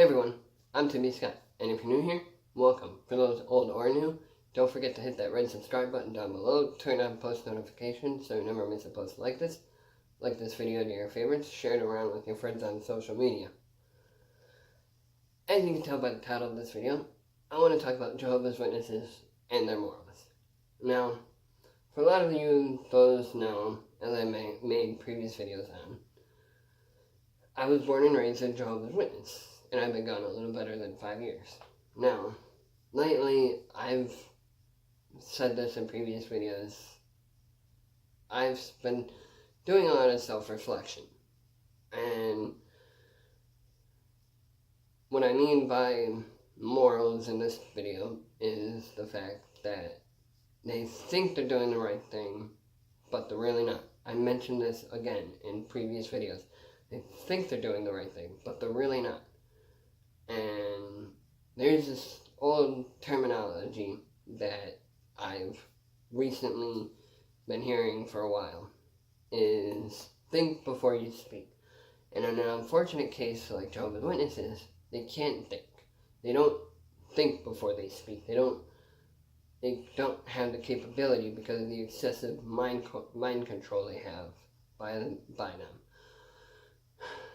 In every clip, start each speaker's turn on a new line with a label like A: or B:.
A: Hey everyone, I'm Timmy Scott, and if you're new here, welcome. For those old or new, don't forget to hit that red subscribe button down below, turn on post notifications so you never miss a post like this video to your favorites, share it around with your friends on social media. As you can tell by the title of this video, I want to talk about Jehovah's Witnesses and their morals. Now, for a lot of you, those know, as I made previous videos on, I was born and raised a Jehovah's Witness, and I've been gone a little better than 5 years. Now, lately, I've said this in previous videos, I've been doing a lot of self-reflection. And what I mean by morals in this video is the fact that they think they're doing the right thing, but they're really not. I mentioned this again in previous videos. They think they're doing the right thing, but they're really not. And there's this old terminology that I've recently been hearing for a while, is think before you speak. And in an unfortunate case like Jehovah's Witnesses, they can't think. They don't think before they speak. They don't have the capability because of the excessive mind control they have by them.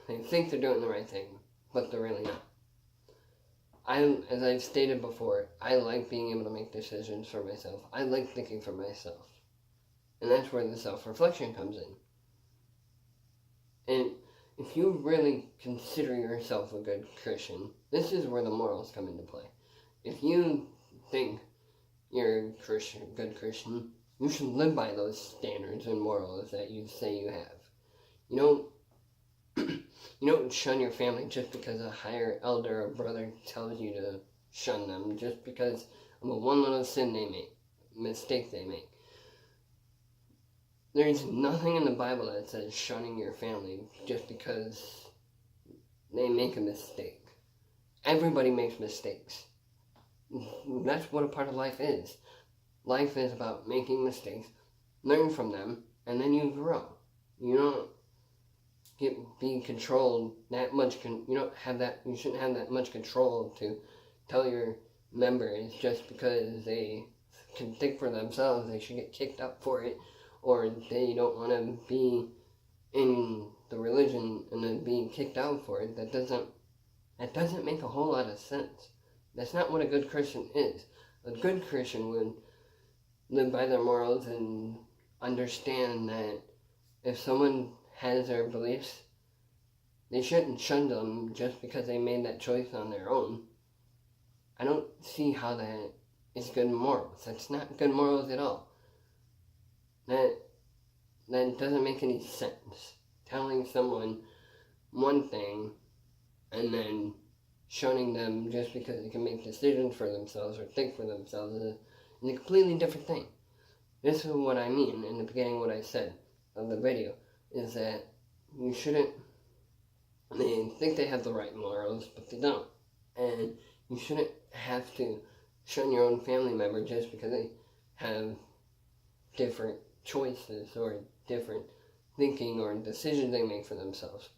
A: They think they're doing the right thing, but they're really not. As I've stated before, I like being able to make decisions for myself. I like thinking for myself. And that's where the self-reflection comes in. And if you really consider yourself a good Christian, this is where the morals come into play. If you think you're a good Christian, you should live by those standards and morals that you say you have. You don't shun your family just because a higher elder or brother tells you to shun them, just because of a one little mistake they make. There's nothing in the Bible that says shunning your family just because they make a mistake. Everybody makes mistakes. That's what a part of life is. Life is about making mistakes, learn from them, and then you grow. You don't be controlled that much. You shouldn't have that much control to tell your members just because they can think for themselves they should get kicked out for it, or they don't want to be in the religion and then being kicked out for it. That doesn't make a whole lot of sense. That's not what a good Christian is. A good Christian would live by their morals and understand that if someone has their beliefs, they shouldn't shun them just because they made that choice on their own. I don't see how that is good morals. That's not good morals at all. That doesn't make any sense. Telling someone one thing and then shunning them just because they can make decisions for themselves or think for themselves is a completely different thing. This is what I mean in the beginning, what I said of the video, is that you shouldn't, they think they have the right morals, but they don't. And you shouldn't have to shun your own family member just because they have different choices or different thinking or decisions they make for themselves.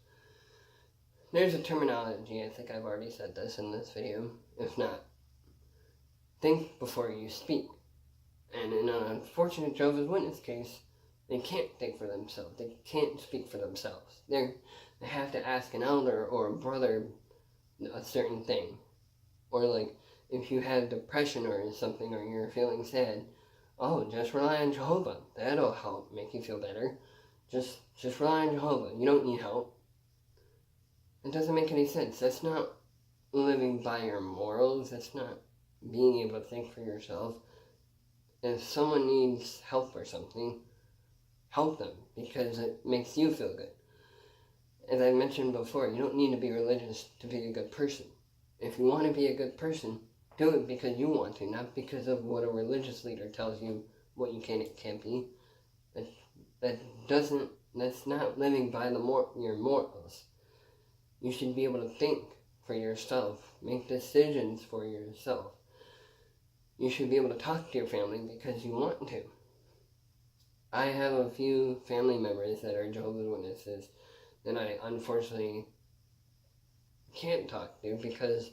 A: There's a terminology, I think I've already said this in this video. If not, think before you speak. And in an unfortunate Jehovah's Witness case, they can't think for themselves. They can't speak for themselves. They have to ask an elder or a brother a certain thing. Or like, if you have depression or something, or you're feeling sad, just rely on Jehovah. That'll help make you feel better. Just rely on Jehovah. You don't need help. It doesn't make any sense. That's not living by your morals. That's not being able to think for yourself. If someone needs help or something, help them because it makes you feel good. As I mentioned before, you don't need to be religious to be a good person. If you want to be a good person, do it because you want to, not because of what a religious leader tells you what you can and can't be. That's not living by your morals. You should be able to think for yourself, make decisions for yourself. You should be able to talk to your family because you want to. I have a few family members that are Jehovah's Witnesses that I unfortunately can't talk to because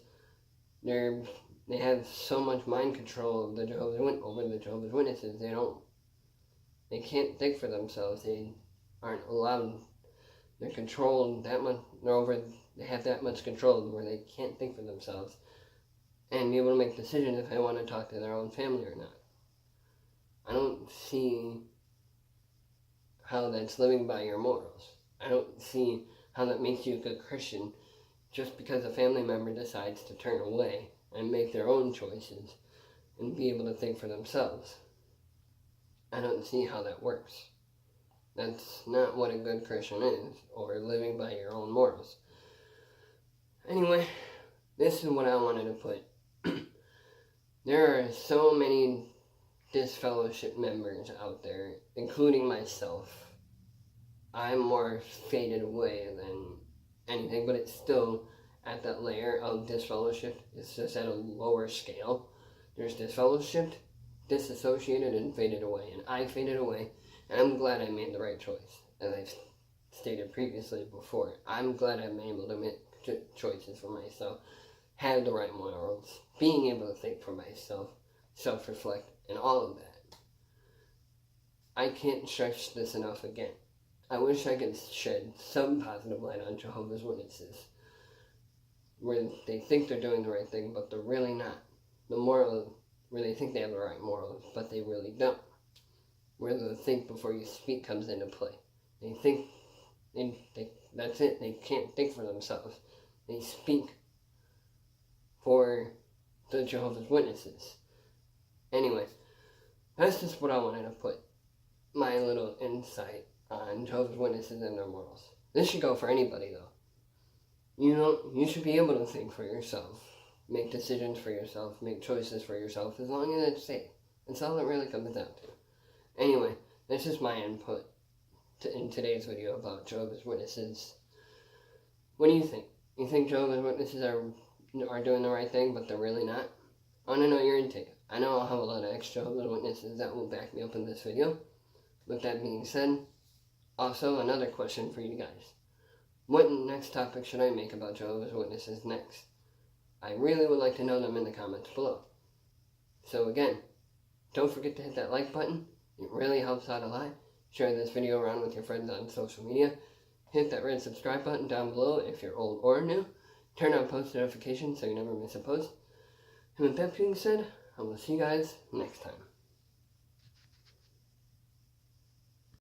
A: they have so much mind control of over the Jehovah's Witnesses. They can't think for themselves. They aren't allowed. They're controlled that much. They have that much control where they can't think for themselves and be able to make decisions if they want to talk to their own family or not. I don't see how that's living by your morals. I don't see how that makes you a good Christian just because a family member decides to turn away and make their own choices and be able to think for themselves. I don't see how that works. That's not what a good Christian is, or living by your own morals. Anyway, this is what I wanted to put. There are so many disfellowship members out there, including myself. I'm more faded away than anything, but it's still at that layer of disfellowship. It's just at a lower scale. There's disfellowshipped, disassociated, and faded away. And I faded away, and I'm glad I made the right choice. As I've stated previously before, I'm glad I'm able to make choices for myself, have the right morals, being able to think for myself, self-reflect, and all of that. I can't stress this enough again. I wish I could shed some positive light on Jehovah's Witnesses, where they think they're doing the right thing, but they're really not. Where they think they have the right morals, but they really don't. Where the think before you speak comes into play. They think, that's it, they can't think for themselves. They speak for the Jehovah's Witnesses. Anyway, that's just what I wanted to put. My little insight on Jehovah's Witnesses and their morals. This should go for anybody, though. You should be able to think for yourself, make decisions for yourself, make choices for yourself, as long as it's safe. That's all it really comes down to. Anyway, this is my input in today's video about Jehovah's Witnesses. What do you think? You think Jehovah's Witnesses are doing the right thing, but they're really not? I want to know your intake. I know I'll have a lot of Jehovah's Witnesses that will back me up in this video. With that being said, also another question for you guys. What next topic should I make about Jehovah's Witnesses next? I really would like to know them in the comments below. So again, don't forget to hit that like button. It really helps out a lot. Share this video around with your friends on social media. Hit that red subscribe button down below if you're old or new. Turn on post notifications so you never miss a post. And with that being said, I will see you guys next time.